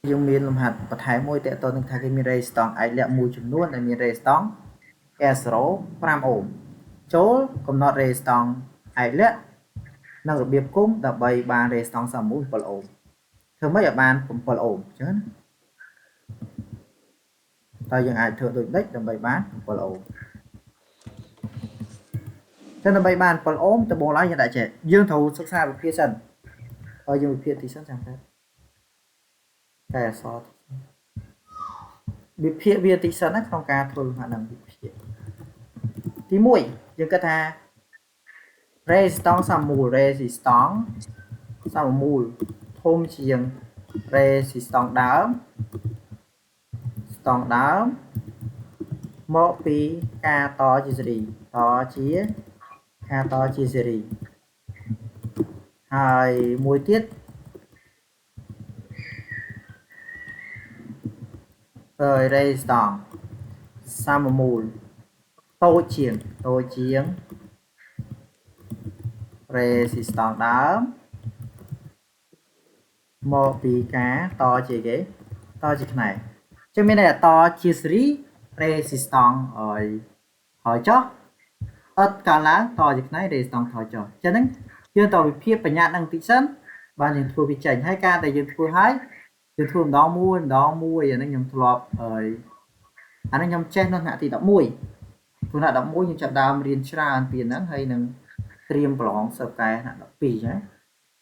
យើងមានលំហាត់បន្ថែមមួយតើតើនឹងថាគេមាន resistance ឯកលក្ខមួយចំនួនដែលមាន resistance R0 5 អូមចូលកំណត់ resistance ឯកលក្ខនិងរបៀបគុំដើម្បីបាន resistance 31 7 អូមធ្វើម៉េចឲ្យបាន7 អូមអញ្ចឹងតើយើងអាចធ្វើដូចនេះដើម្បីបាន7 អូមចឹងដើម្បីបាន7 អូមដំបូងឡើយយើងដាក់ចេះយើងត្រូវសិក្សាវិភាគសិនហើយយើងវិភាគទីសិនចាំតែអក្សរវិភាគវាទីសិនណាក្នុងការធ្វើលំហាត់នឹងវិភាគទី1យើងគិតថា resistance 31 resistance 31ធំជាង resistance ដើមមកពីការតជាស៊េរីហើយមួយទៀតresistance 31តូចជាង resistance ដើមមកពីការតជាគេតជាផ្នែកចឹងមានន័យថាតជាស៊េរី resistance ហើយចុះអត់កើនឡើងតជាផ្នែក resistance ថយចុះចឹងហ្នឹងយើងតវិភាគបញ្ញត្តិនឹងតិចសិនបានយើងធ្វើវាចេញហើយការដែលយើងធ្វើហើយយើងធ្វើម្ដងមួយអានេះខ្ញុំធ្លាប់អានេះខ្ញុំចេះនៅថ្នាក់ទី11ព្រោះថ្នាក់11ខ្ញុំចាប់ដើមរៀនច្រើនពីហ្នឹងហើយនឹងត្រៀមប្រឡងសិស្សកែថ្នាក់12ចឹង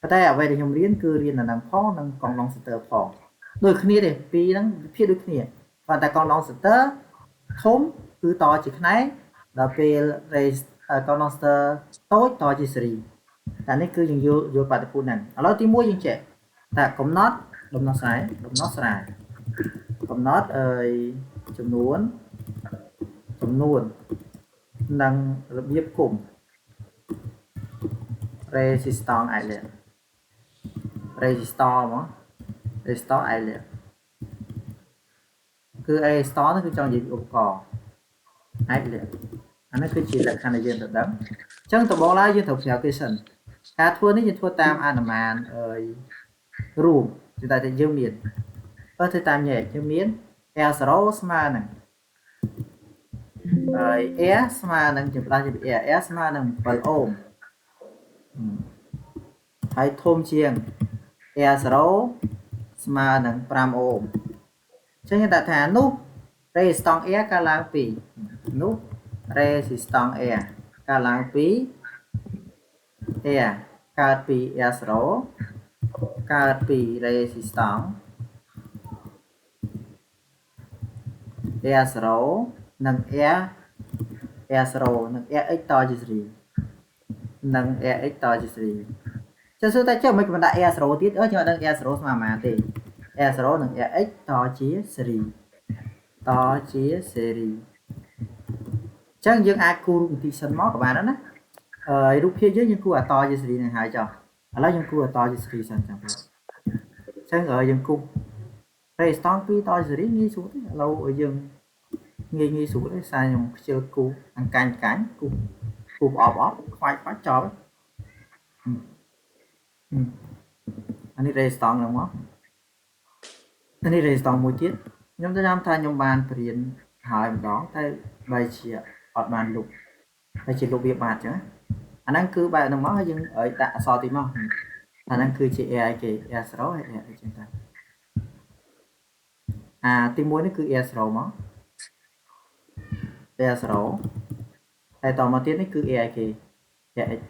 ប៉ុន្តែអ្វីដែលខ្ញុំរៀនគឺរៀនអាហ្នឹងផងនិងកងឡុងស្ទ័រផងដូចគ្នាទេពីរហ្នឹងវិភាគដូចគ្នាប៉ុន្តែកងឡុងស្ទ័រធំគឺតជាផ្នែកដល់ពេល raise កងឡុងស្ទ័រតូចតជាស៊េរីតែនេះគឺយើងយល់បាតុភូតហ្នឹងឥឡូវទី1យើងចេះតែកំណត់ដំណោះស្រាយកំណត់ចំនួននិងរបៀបគុំ resistance ឯកលក្ខresistor ឯកលក្ខគឺ resistor នោះគឺចង់និយាយពីឧបករណ៍ឯកលក្ខអានេះគឺជាលក្ខខណ្ឌដែលយើងត្រូវដឹងអញ្ចឹងដំបូងឡើយយើងត្រូវប្រាប់គេសិនការធ្វើនេះយើងធ្វើតាមអនុមានរួមគឺតែយើងមានធ្វើតាមញែកយើងមាន R0 ស្មើនឹងហើយ R ស្មើនឹងយើងផ្ដាច់ពី R ស្មើនឹង7 អូមហើយធំជាង R0 ស្មើនឹង5 អូមអញ្ចឹងយើងដាក់ថានោះ resistance R កើនឡើងពីនោះ resistance R កើនឡើងពី R កើតពី R0 កើតពី resistance R0 និង R0 និង Rx តជាស៊េរីចឹងសួរតែចុះមិនមិនដាក់ R0 ទៀតខ្ញុំអត់ដឹង R0 ស្មើប៉ុន្មានទេ R0 និង Rx តជាស៊េរីចឹងយើងអាចគូររូបវិធីសិនមកក៏បានដែរណារូបភាពយើងគូរអតជាស៊េរីនឹងហើយចុះឥឡូវយើងគូរអតជាស៊េរីសិនចាំចឹងយើងគូរ resistance 2តជាស៊េរីងាយស្រួលទេឥឡូវយើងងាយស្រួលទេសារខ្ញុំខ្ជិលគូរអង្កាញ់គូរអបខ្វាច់ចប់អានេះ resistance ហ្នឹងមកអានេះ resistance មួយទៀតខ្ញុំទៅចាំថាខ្ញុំបានបរៀនហើយម្ដងតែបែរជាអត់បានលុបបែរជាលុបវាបាត់ចឹងអាហ្នឹងគឺបែបហ្នឹងមកហើយយើងដាក់អក្សរទីមកអាហ្នឹងគឺជា AIK R0 ហើយ AIK ចឹងទៅទី1នេះគឺ R0 មក R0 ហើយតមកទៀតនេះគឺ AIK RX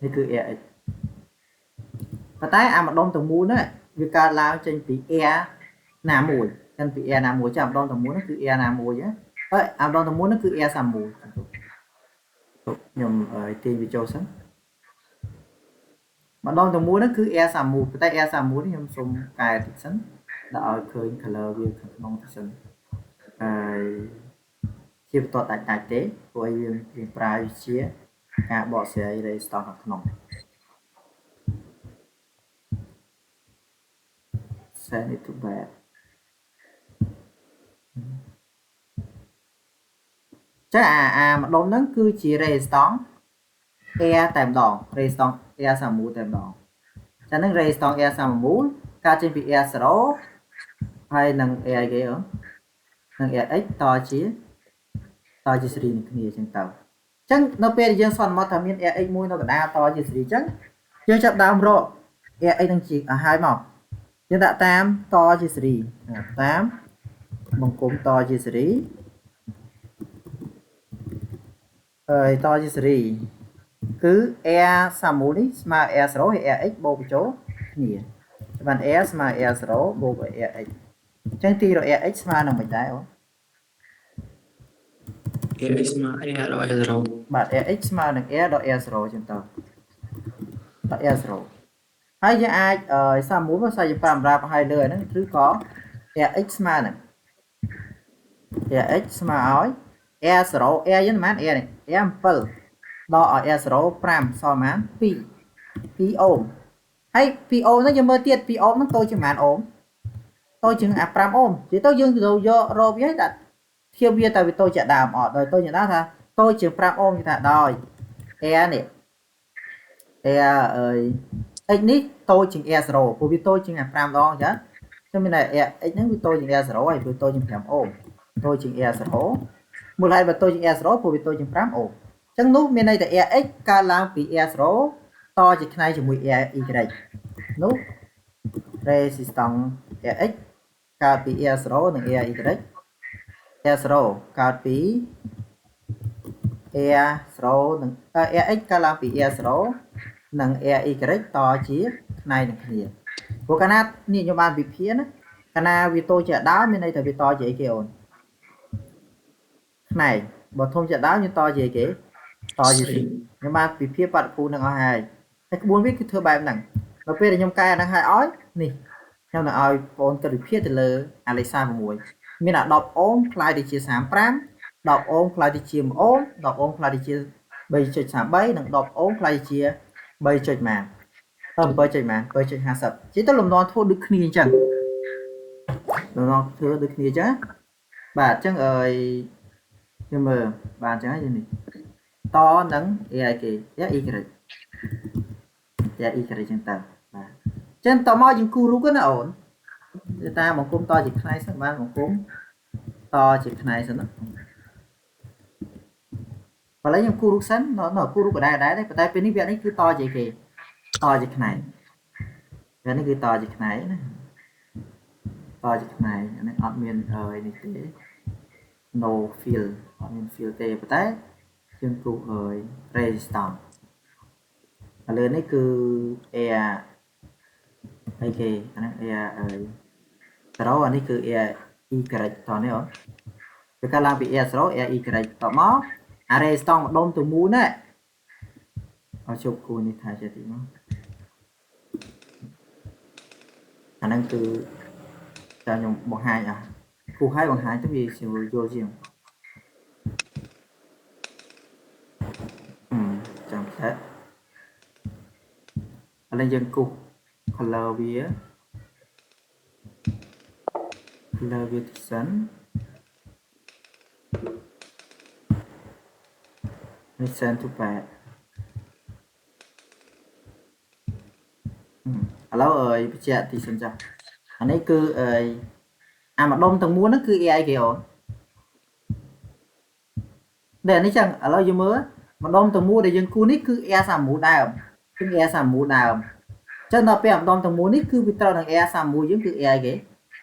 នេះគឺ RX ប៉ុន្តែអាម្ដុំទាំងមូលហ្នឹងវាកើតឡើងចេញពី R ណាមួយចឹងពី R ណាមួយចាម្ដុំទាំងមូលហ្នឹងគឺ R ណាមួយហើយអាម្ដុំទាំងមូលហ្នឹងគឺ R31ខ្ញុំទាញវាចូលសិនម្ដងទាំងមូលហ្នឹងគឺ R31 ប៉ុន្តែ R31 នេះខ្ញុំសូមកែតិចសិនដាក់ឲ្យឃើញ color វាខាងក្នុងតិចសិនហើយជាបន្តដាច់ទេព្រោះយើងប្រើវាជាការបកស្រាយ resistance ខាងក្នុង send it to back ចាអាម្ដុំហ្នឹងគឺជា resistance R តែម្ដង resistance R31 តែម្ដងចាហ្នឹង resistance R31 ការចេញពី air 0ហើយនឹង air គេនឹង air x តជាសេរីនឹងគ្នាអញ្ចឹងទៅអញ្ចឹងនៅពេលដែលយើងសន្មតថាមាន air x មួយនៅកណ្ដាលតជាសេរីអញ្ចឹងយើងចាប់ដើមរក air x នឹងជាហើយមកយើងដាក់តាមតជាសេរីតាមបង្គំតជាសេរីហើយតជាសេរីគឺ air 31នេះស្មើ air 0ហើយ air x បូកបញ្ចូលគ្នាបាន air ស្មើ air 0បូក air x អញ្ចឹងទីរក air x ស្មើនឹងមិនដែរអូន air x ស្មើ air ដល់ air 0បាទ air x ស្មើនឹង air ដល់ air 0អញ្ចឹងទៅដល់ air 0ហើយយើងអាច31មក45សម្រាប់ឲ្យលើហ្នឹងឬក៏ air x ស្មើនឹង air x ស្មើឲ្យ air 0 air យើងប៉ុន្មាន air នេះ air 7ដល់ឲ្យ air 0 5សល់ប៉ុន្មាន2អូមហើយ2អូមហ្នឹងយើងមើលទៀត2អូមហ្នឹងតូចជាងប៉ុន្មានអូមតូចជាង5អូមនិយាយទៅយើងទៅយករកវាដាក់ធៀបវាទៅវាតូចជាដើមអត់ដល់តូចជាដើមថាតូចជាង5អូមគេថាដោយ air នេះ air x នេះតូចជាង air 0ព្រោះវាតូចជាង5ដងអញ្ចឹងខ្ញុំមានតែ air x ហ្នឹងវាតូចជាង air 0ហើយវាតូចជាង5អូមតូចជាង air 0មូលហេតុបើតូចជាង air 0ព្រោះវាតូចជាង5អូមអញ្ចឹងនោះមានន័យថា air x កើនឡើងពី air 0តជាខ្នៃជាមួយ air y នោះ resistance air x កើតពី air 0និង air y air 0កើតពី air 0និង air x កើតឡើងពី air 0និង air y តជាខ្នៃនឹងគ្នាព្រោះកាលណានេះខ្ញុំបានវិភាគណាកាលណាវាតូចជាដើមមានន័យថាវាតជាអីគេអូនខ្នៃបើធំជាដើមយើងតជាអីគេតជាខ្ញុំបានវិភាគបាត់គូនឹងអស់ហើយហើយក្បួនវាគឺធ្វើបែបហ្នឹងដល់ពេលដែលខ្ញុំកែហ្នឹងឲ្យនេះខ្ញុំនឹងឲ្យបងគិតវិភាគទៅលើអាលេខ36មានអា10អូមខ្លាយទៅជា35 10អូមខ្លាយទៅជា1អូម10អូមខ្លាយទៅជា 3.33 និង10អូមខ្លាយទៅជា 3.ម៉ាន7.50ជិះទៅលំនាំធ្វើដូចគ្នាអញ្ចឹងលំនាំធ្វើដូចគ្នាអញ្ចឹងបាទអញ្ចឹងខ្ញុំមើលបាទអញ្ចឹងហើយនេះតនឹង AI គេ AI អញ្ចឹងទៅបាទអញ្ចឹងតមកយើងគូររូបណាអូនតាមបង្គំតជាខ្នៃសិនបានបង្គំតជាខ្នៃសិនណាឥឡូវខ្ញុំគូររូបសិនគូររូបដែរតែពេលនេះវគ្គនេះគឺតជាគេតជាខ្នៃវគ្គនេះគឺតជាខ្នៃណាតជាខ្នៃអានេះអត់មាននេះទេ no field អត់មាន field ទេប៉ុន្តែយើងគូរresistance ឥឡូវនេះគឺ air អីគេអានេះ air 0អានេះគឺ air y តនេះអូនវាកើតឡើងពី air 0 air y តមកអា resistance ម្ដុំទៅមូលណាឲ្យជប់គូនេះថាចេះតិចមកអាហ្នឹងគឺតែខ្ញុំបង្ហាញគូឲ្យបង្ហាញទៅវាស្រួលយល់ជាងចាំផ្លែឥឡូវយើងគូស color វាទីសិននេះ send to pad ឥឡូវបញ្ជាក់ទីសិនចាស់អានេះគឺអាម្ដុំទាំងមូលហ្នឹងគឺ AI គេអូនដែលនេះចឹងឥឡូវយើងមើលម្ដុំទាំងមូលដែលយើងគូនេះគឺ AR31 ដើមគឺ AR31 ដើមចឹងដល់ពេលម្ដុំទាំងមូលនេះគឺវាត្រូវនឹង AR31 យើងគឺ AI គេ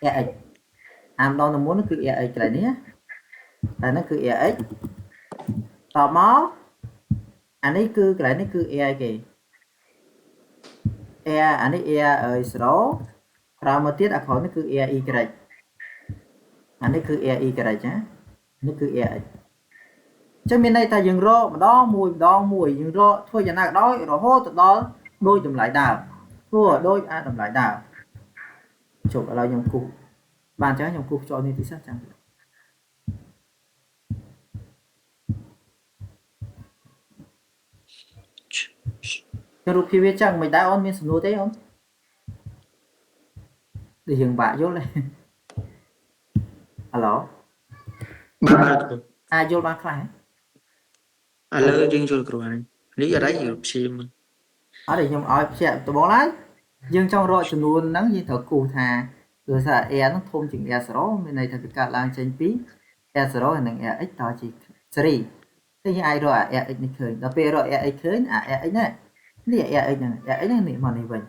AX អាម្ដុំទាំងមូលនេះគឺ AX កន្លែងនេះតែហ្នឹងគឺ AX តមកអានេះគឺកន្លែងនេះគឺ AI គេ air អានេះ air 0ក្រោយមកទៀតអាក្រោយនេះគឺ air y អានេះគឺ air y ណានេះគឺ air x ចឹងមានន័យថាយើងរកម្ដងមួយយើងរកធ្វើយ៉ាងណាក៏ដោយរហូតទៅដល់ដូចតម្លៃដើមធ្វើដូចតម្លៃដើមជប់ឥឡូវខ្ញុំគូសបានចឹងខ្ញុំគូសចូលនេះទីសិនចាំរូបភាពវាចឹងមិនដែរអូនមានសំណួរទេអូនដែលយើងបាក់យល់ទេហៅឡូបាទអាចយល់បានខ្លះឥឡូវយើងយល់គ្រូហើយនេះអត់ឲ្យព្យាយាមអត់ទេខ្ញុំឲ្យព្យាដំបងឡើយ dương trong rồi cho luôn nắng gì thở cụ thà rồi sao e nó thôm chừng e số bên này thật cả lang trên phí e số là e x to chỉ 3 thế như ai rồi e x này khởi đó pe rồi e x khởi e x nàyนี่ e x này mà này vậy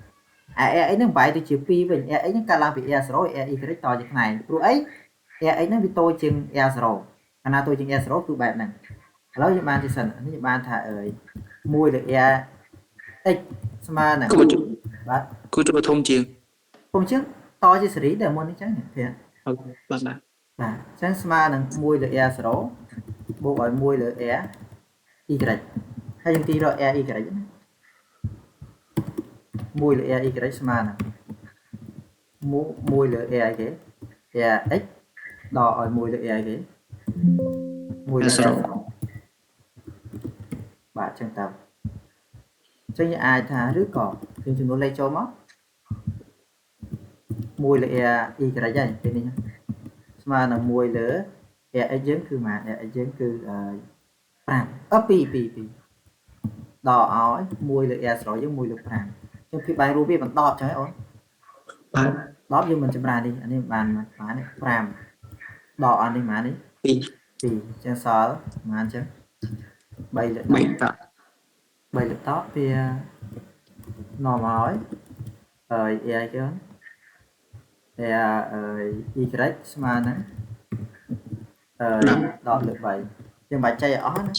e x nó bài thì chịu pi vậy e x nó cả lang bị e số e y cái to như này rồi ấy e x nó bị tôi chừng e số anh nào tôi chừng e số cứ bài nàyแล้วnhư bạn thì sẵn như bạn thả ở mùi được e x mà này bạn Cô cho thông chiên. hôm trước to chứ xử để môn đi chắc thì Bạn. chẳng mà là mùi được e số bộ gọi mùi được e y hay những tí rồi e y mùi được e y mà là mùi được e cái e x đỏ ở mùi được e cái mùi được e bạn chẳng tập chẳng như ai thả rước cỏ thì chúng nó lấy cho móc mùi là e y cái đấy thế này mà là mùi lửa e dưỡng cư mà e dưỡng cư pi đỏ ói mùi là e rồi giống mùi lửa prang trong khi bài ruby bằng đỏ trái ổn Bạn. đỏ như mình chấm ra đi anh em bàn mà này prang đỏ anh đi mà đi Pi. trên sáu mà anh chứ bay lửa Bảy tạ. bay lửa tóc thì nò mói rồi e chứ y mà nè đỏ lửa vậy nhưng bài chay ó nữa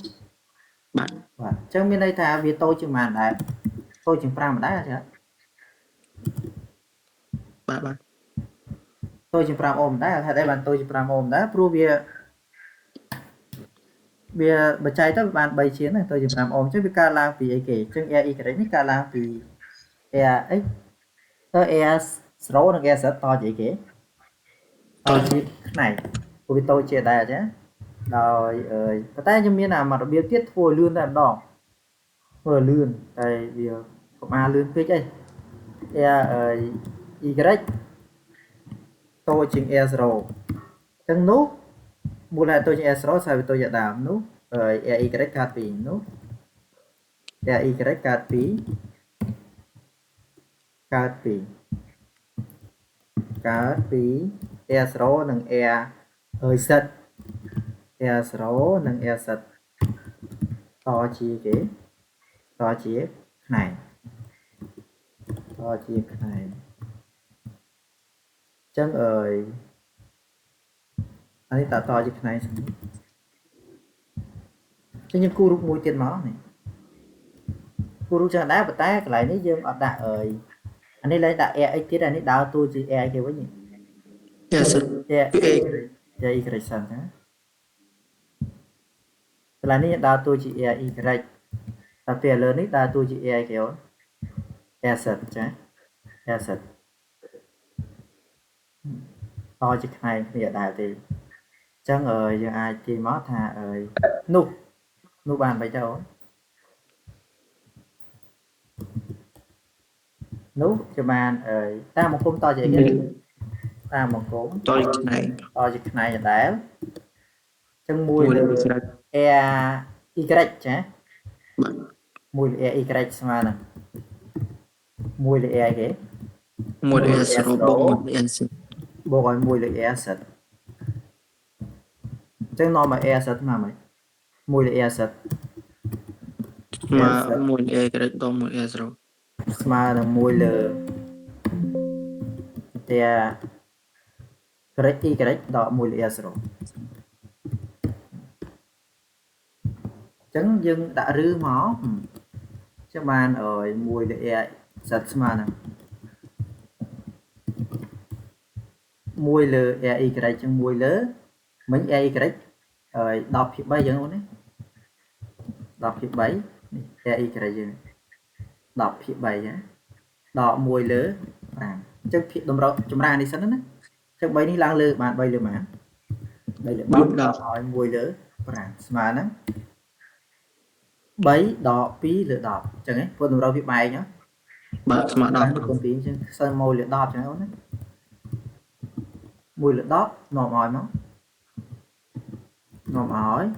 Bạn. chẳng bên đây thà vì tôi chừng màn đại tôi chừng pram đá chứ Bạn. tôi chừng pram ôm đá thay đây bạn tôi chừng pram ôm đá pro bia bia bật chay tới bạn bày chiến này tôi chừng pram ôm chứ vì ca lang vì ấy kể chân e y cái đấy ca lang vì e x tới e số nó e sẽ to vậy kể tôi này của tôi chia đà chứ rồi có tay như miếng nào mà nó biết tiết thôi lươn làm đỏ vừa lươn đây điều mà lươn phía đây e y tôi chừng e rồi chân nút mua lại tôi chừng e rồi sao tôi giờ đảm nút rồi e y card phí nút e y card phí e rồi nâng e hơi sật e số nâng e sật to chi cái to chi này to chi này chân ơi anh ta to chi này chứ những cu rút mũi tiền máu này cu rút chẳng đá bật tay lại nếu dương ở đại ơi anh ấy lấy đại e tiết anh ấy đào tôi chỉ e kia với gì Yes. e y cái sẵn thế là nếu đào tôi chỉ e y cái tapi lớn ấy đào tôi chỉ e kiểu e sật chứ e sật to chỉ này bây giờ đại thì chẳng ơi giờ ai thì mót thà ơi nu bàn phải cho nú cho bàn ơi ta một cung to vậy cái ta một cũng Tôi này. to chỉ này là đá chân mùi là e y chứ mùi là e y mà nè mùi là e cái Một S robot một S. bộ gọi mùi là e sật chân nó mà e sật mà mày mùi là e sật Mà một E cái đó một S rồi. mà là mùi là thì y đó mùi là e rồi chân dưng đã rư máu cho bạn ở mùi là e sật mà nè mùi là e y chân mùi lớn mấy e y đọc hiện bây giờ luôn đấy đọc hiện bảy e y đọc hiện bảy nhé đọ mùi lứa chắc hiện đồng rộng chúng ra đi sẵn đó chắc bấy đi lang lư bạn bay lừa mà đây là bắp hỏi mùi lứa mà nó bấy đọ phí lửa đọc chẳng ấy vô đồng rộng việc bài nhá bạn smart đọc con tí chứ sao môi lửa đọc chẳng ấy mùi lửa đọc nọ mỏi nó nọ mỏi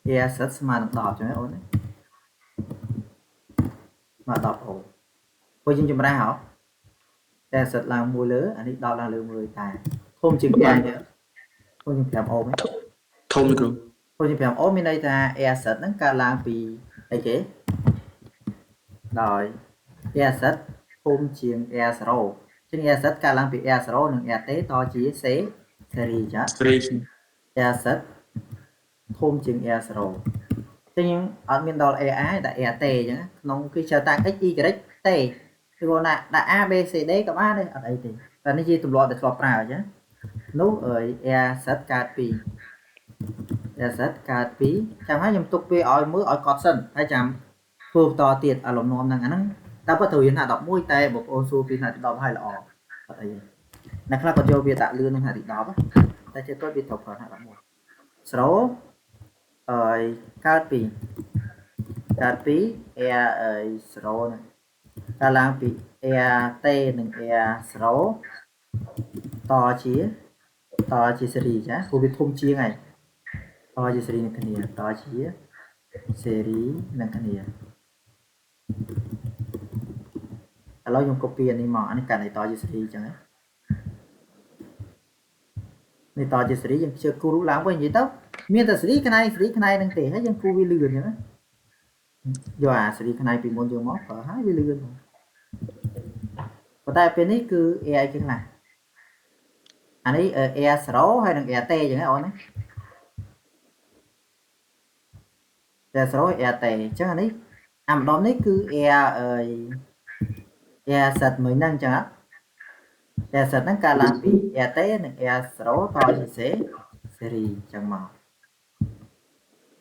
e sắt mà đọc chẳng ấy mà đọc ổ Cô chân chùm ra hả? Để sật là mùi lứa, anh đi đo là lứa mùi tài. Không chừng ai nữa. Không chừng phèm ôm ấy. ធំគ្រូ Không chừng phèm ôm bên đây ta e sật nó ca lang vì đây chế. Rồi e sật không chừng e sro. Chân e sật ca lang vì e sro nâng e tế to chỉ xế seri chá. ស្រី E sật không chừng e sro. Thế nhưng ở bên đó là e đã e tê chứ nó cứ chờ ta x y cái t thì còn là a b c d các bạn đây ở đây thì và nó chỉ tụi loại để lọt vào chứ nú ở e set card pi e set card pi chẳng hay nhầm tục về ở mới ở cọt sân hay chẳng phù to tiệt ở lòng nôm năng anh ta có thời hiện là đọc mũi tay một ô su pi là đọc hay là ở đây này là có cho việc tạ lương năng thì đó ta chưa có việc thọc vào đọc một số ở card pi tapi sro này ta làm bị t nâng sro to chia series nhá cô biết thông chia này to chia series nâng cái này to chia series nâng cái này lâu dùng copy này mà anh cả này to chia series chẳng ấy này to chia seriesยังchưa cô làm với gì đâu miền ta series cái này nâng tệ hếtยังcô bị lừa nhá do series cái này bị môn dương mót ở hai bị lừa và tại bên này cứ AI cái này anh ấy AI số hay là AI t chẳng hạn đấy AI số AI t chắc anh ấy đó đấy cứ AI sật mới năng chẳng hạn AI sật nó cả làm vì AI t là AI số to thì sẽ series chẳng màu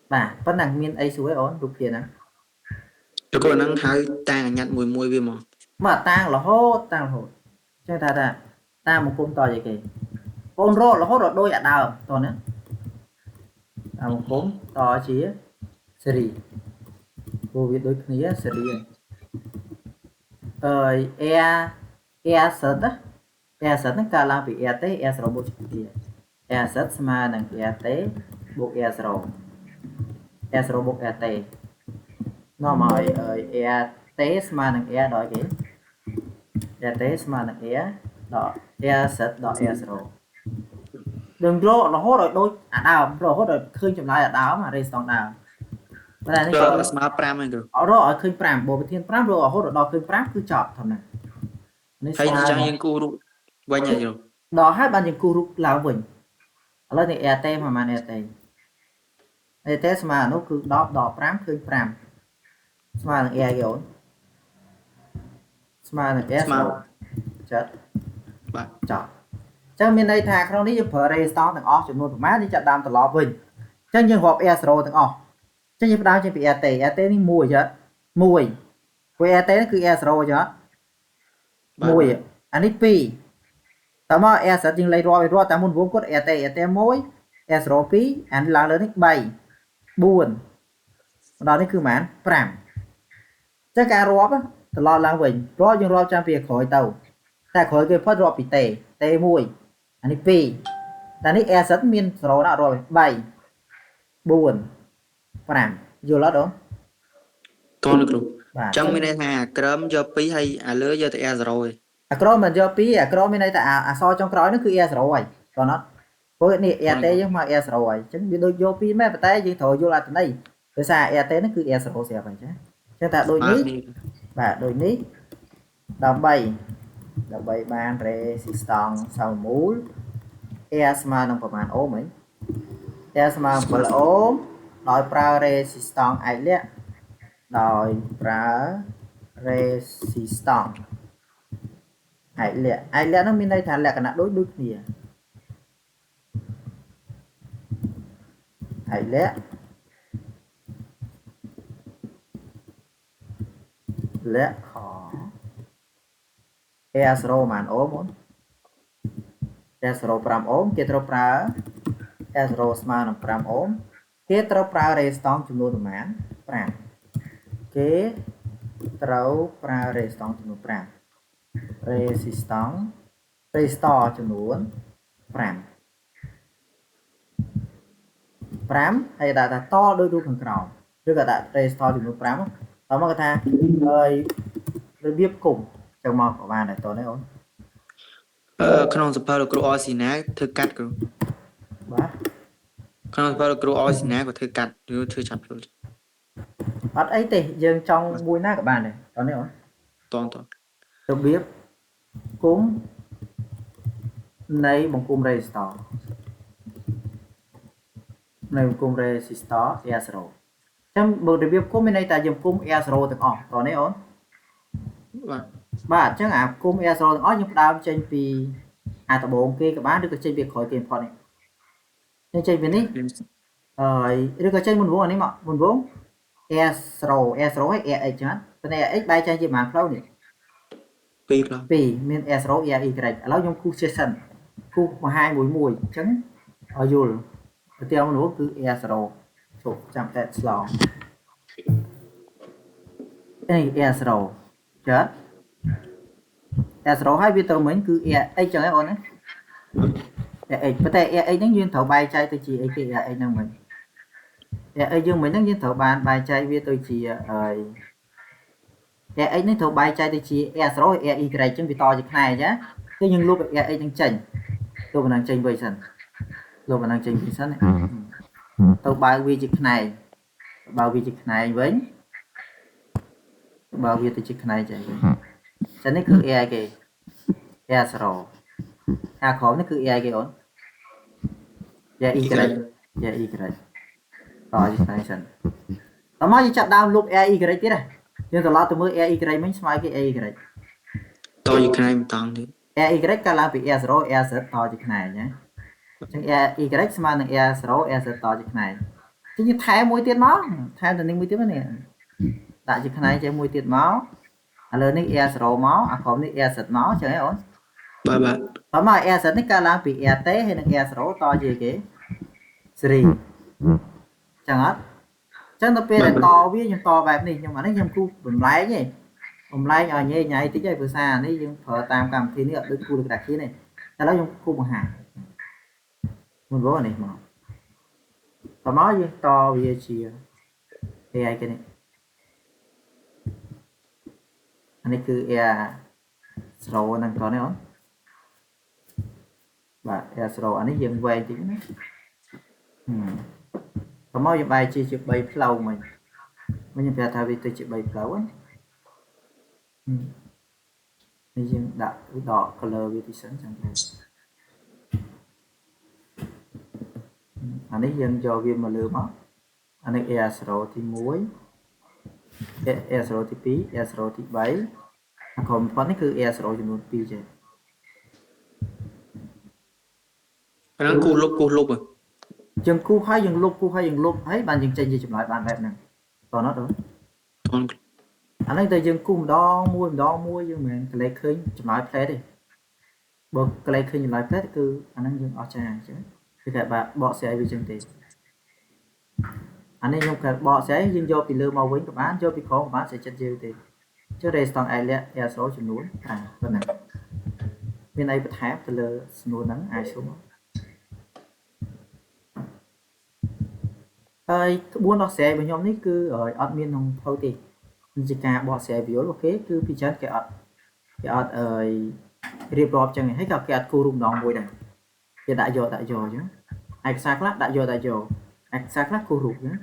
và vẫn năng miên ấy suối ổn đúng kia nè តើគាត់ហ្នឹងហៅតាំងអាញាត់មួយវាមក mà tăng là hốt chứ ta một cung to vậy kì con rô là hốt rồi đôi ở đào to nữa một cung to chỉ series vô biết đôi kia series e sật nó cả làm vì e sro bộ kia e sật mà nâng bộ e sro bộ nó mời mà nâng đòi kì mà nâng đỏ sật đỏ sro đừng rô nó hốt rồi đôi đào rồi hốt rồi khơi chùm lại đào mà đây xong đào và đây តើ nó ស្មើ5ហ្នឹងគ្រូ ở đó ở khơi pram bộ thiên pram rồi ở hốt rồi đo khơi pram cứ chọt thầm này ហើយអញ្ចឹងយើងគូររូបវិញហើយគ្រូ đó hai bạn những cú rút lao vĩnh ở đây thì et mà man et mà nó cứ đỏ pram khơi pram mà là e kiểu mà là s ស្មើ chết បាទ chọt chẳng bên đây thà không đi phở đây stone thằng off chụp luôn má đi chặt đam từ lò vĩnh chẳng nhưng hộp e thằng off chẳng như đau trên bị et đi mùi chết mùi của et nó cứ e chết mùi anh ấy pi tao mà e sẽ chừng lấy rồi ta muốn vốn cốt et mối e pi anh là lớn hết 7 buồn đóนี่คือหมานปรามจะการรอบตลอดลางวิ่งรอบยังรอบจำเปียข่อยเต่าแต่ข่อยเคยพอดรอบปีเตมวยอันนี้ปีแต่นี่แอร์สัตมีนสโลนะรอบใบบุญปรามอยู่แล้วđúng តោះគ្រូ បាទ អញ្ចឹងមានន័យថាអាក្រឹមយក2ហើយអាលើយកតែ R0 ឯង អាក្រមិនយកពីអាក្រមានន័យថាអសចុងក្រោយនោះគឺ air 0ហើយតោះណាព្រោះនេះ air ទេយើងមក air 0ហើយអញ្ចឹងវាដូចយកពីមែនប៉ុន្តែយើងត្រូវយល់អត្ថន័យដោយសារ air ទេនោះគឺ air 0ស្រាប់ហើយអញ្ចឹងតែដូចនេះបាទដូចនេះដើម្បីបាន resistance សមូល air ស្មើនឹងប្រមាណអូមហី air ស្មើនឹង7អូមដោយប្រើ resistance ឯកលក្ខដោយប្រើ resistance ឯកលក្ខនោះមានន័យថាលក្ខណៈដូចគ្នាឯកលក្ខខ air 0 បានអូមអូន air 0 5អូមគេត្រូវប្រើ air 0 ស្មើនឹង5អូមគេត្រូវប្រើ resistance ចំនួនប្រមាណ5គេត្រូវប្រើ resistance ចំនួន5 resistor ចំនួន5ហើយដាក់ថាតដូចរូបខាងក្រោមឬក៏ដាក់ resistor ចំនួន5តមកថាហើយ របៀបគុំចឹងមកក៏បានដែរតនេះអូន ក្នុងសភៅលោកគ្រូអស៊ីណាធ្វើកាត់គ្រូ បាទ ក្នុងសភៅលោកគ្រូអស៊ីណាក៏ធ្វើកាត់ឬធ្វើចាប់ចូល អត់អីទេយើងចង់មួយណាក៏បានដែរតនេះអូន តន របៀបគុំនៃបង្គំ resistor នៃបង្គំ resistor R0 ចឹងបើរបៀបគុំមានន័យថាយើងគុំ R0 ទាំងអស់តនេះអូន បាទ បាទអញ្ចឹងអាគុំ R0 ទាំងអស់យើងផ្ដើមចេញពីអាដបងគេក៏បានឬក៏ចេញពីក្រោយគេផុតនេះយើងចេញពីនេះឬក៏ចេញមុនវងអានេះមកមុនវង R0 ហើយ RX ចឹងប៉ុន្តែ RX បែរចែកជាប៉ុន្មានផ្លូវនេះ 2ផ្លូវ 2មាន R0 RY ឥឡូវខ្ញុំគូសជាសិនគូសបង្ហាញមួយអញ្ចឹងឲ្យយល់ប្រទាលមុនវងគឺ R0 ជប់ចាំតែឆ្លងនេះ R0 ចាត់ R0 ហើយវាទៅមិញគឺ RX ចឹងហ្នឹងអូនណា RX ប៉ុន្តែ RX ហ្នឹងយើងត្រូវបែងចែកទៅជាអីគេ RX ហ្នឹងមិញ RX យើងមិញហ្នឹងយើងត្រូវបានបែងចែកវាទៅជាRX នេះត្រូវបែងចែកទៅជា R0 RY ចឹងវាតជាផ្នែកណាគឺយើងលុប RX ហ្នឹងចេញលុបអាហ្នឹងចេញវិញសិនលុបអាហ្នឹងចេញវិញសិនទៅបើកវាជាផ្នែកបើកវាជាផ្នែកវិញបើកវាទៅជាផ្នែកចឹងចឹងនេះគឺ RX គេ R0 ខាងក្រោមនេះគឺ RX គេអូន RY តជាផ្នែកសិនតោះមកយើងចាប់ដើមលុប RY ទៀតណាយើងត្រឡប់ទៅមើល RY មិញស្មើគេ RY តជាខ្នែងបន្តទៀត RY កាលឡើងពី R0 RZ តជាខ្នែងណាអញ្ចឹង RY ស្មើនឹង R0 RZ តជាខ្នែងអញ្ចឹងយើងថែមមួយទៀតមកថែមទៅនេះមួយទៀតនេះដាក់ជាខ្នែងចេះមួយទៀតមកឥឡូវនេះ R0 មកអាក្រោមនេះ RZ មកអញ្ចឹងហ៎អូនបាទតោះមក RZ នេះកាលឡើងពី RT ហើយនឹង R0 តជាគេ series ចឹងអត់ចឹងទៅពេលដែលតវាខ្ញុំតបែបនេះខ្ញុំអានេះខ្ញុំគូបំលែងឯងបំលែងឲ្យញ៉ៃញ៉ៃតិចឯងភាសានេះយើងប្រើតាមកម្មវិធីនេះអត់ដូចគូលក្រាគីនេះឥឡូវខ្ញុំគូបង្ហាញមុននេះមកតមកយើងតវាជា AI គេនេះអានេះគឺ air slow ហ្នឹងតនេះអូនបាទ air slow អានេះយើងវែងតិចណាតមកយើងបែរជា3ផ្លូវមិញខ្ញុំប្រាប់ថាវាទៅជា3ផ្លូវនេះយើងដាក់ដក color វាទីសិនចាំទៅអានេះយើងយកវាមកលើមកអានេះ air0 ទី1 air0 ទី2 air0 ទី3អាក្រោមផុតនេះគឺ air0 ចំនួន2ចេះអាហ្នឹងគូលុបយើងគូហើយយើងលុបហើយបានយើងចេញជាចម្លើយបានបែបហ្នឹងតោះណត់អូនអានេះតែយើងគូម្ដងមួយយើងមិនមែនកលេចឃើញចម្លើយផ្លែទេបើកលេចឃើញចម្លើយផ្លែគឺអាហ្នឹងយើងអស់ចាអញ្ចឹងគឺតែបកស្រាយវាចឹងទេអានេះខ្ញុំកាត់បកស្រាយយើងយកពីលើមកវិញក៏បានយកពីក្រោមក៏បានស្រាយចិត្តយើងទេចុះ restore ឯលក្ខ R0 ចំនួនប៉ុណ្ណាមានអីបន្ថែមទៅលើសំណួរហ្នឹងអាចសួរហើយក្បួនដោះស្រាយរបស់ខ្ញុំនេះគឺអត់មានក្នុងផ្លូវទេជាការបកស្រាយវាយល់អូខេគឺពីច្រើនគេអត់រៀបរាប់ចឹងហើយក៏គេអត់គូររូបម្ដងមួយដែរគេដាក់យកអញ្ចឹងឯកសារខ្លះដាក់យកឯកសារខ្លះគូររូបចឹង